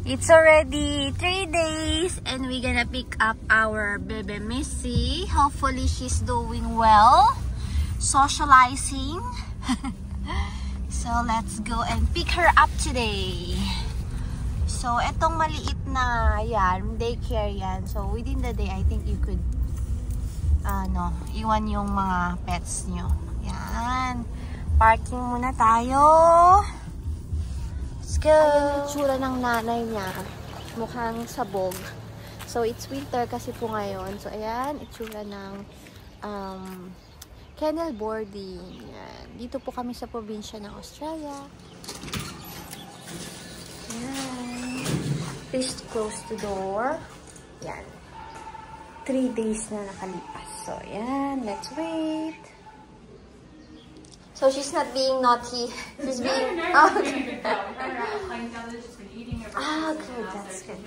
It's already 3 days and we're gonna pick up our baby Missy. Hopefully she's doing well, socializing. So let's go and pick her up today. So etong maliit na yan, daycare yan. So within the day, I think you could iwan yung mga pets nyo. Yan. Parking muna tayo. Let's go. Ayan yung itsura ng nanay niya. Mukhang sabog. So it's winter kasi po ngayon. So ayan, itsura ng kennel boarding. Yan. Dito po kami sa probinsya ng Australia. Yan. Please close the door. Yan. 3 days na nakalipas. So, yan. Let's wait. So, she's not being naughty. She's being... Oh, okay. Ah, good. That's good.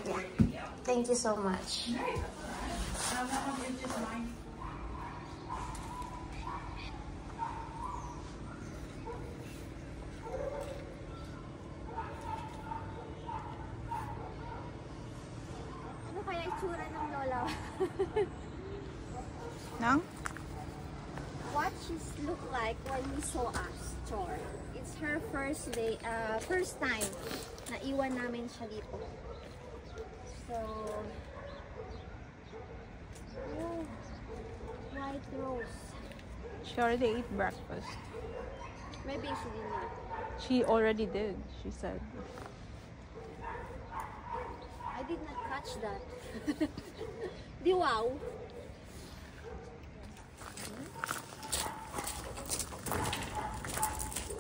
Yeah. Thank you so much. Ano kaya itsura ng lola? No? What she's look like when we saw us, Chor. It's her first day, first time na iwan namin siya dito. So, oh, white rose. She already ate breakfast. Maybe she did not. She already did, she said. I did not catch that. Di wow.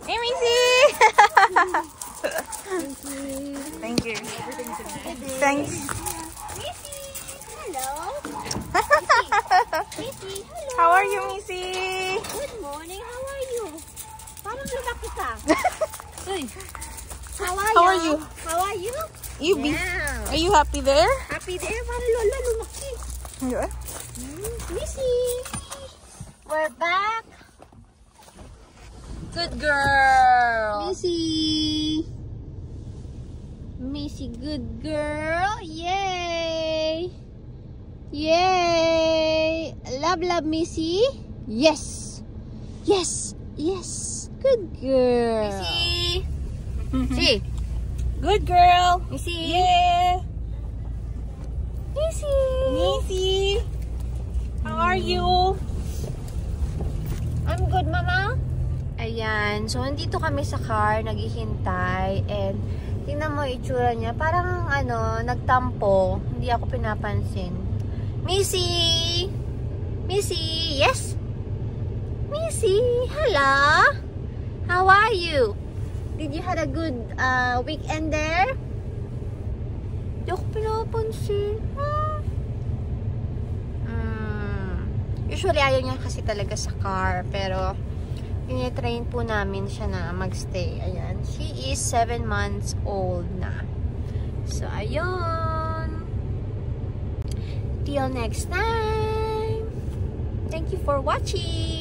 Hey, Missy! Thank you. Thanks. Missy! Hello! Missy! Hello! How are you, Missy? Good morning! How are you? Parang lumaki ka. Uy! How are you? How are you? Yeah. Are you happy there? Happy there? Parang lola lumaki. Yeah. Missy! We're back! Good girl! Missy! Missy, good girl! Yay! Yay! Love, Missy! Yes! Yes! Yes! Good girl! Missy! See? Good girl! Missy! Yeah! Missy! Missy! How are you? I'm good, Mama. Ayan. So, nandito kami sa car, naghihintay. And, tingnan mo itsura niya. Parang, nagtampo. Hindi ako pinapansin. Missy! Missy! Yes? Missy! Hello! How are you? Did you have a good weekend there? Hindi ako pinapansin. Usually, ayaw niya kasi talaga sa car. Pero, tinitrain po namin siya na magstay. Ayan. She is 7 months old na. So, ayun. Till next time. Thank you for watching.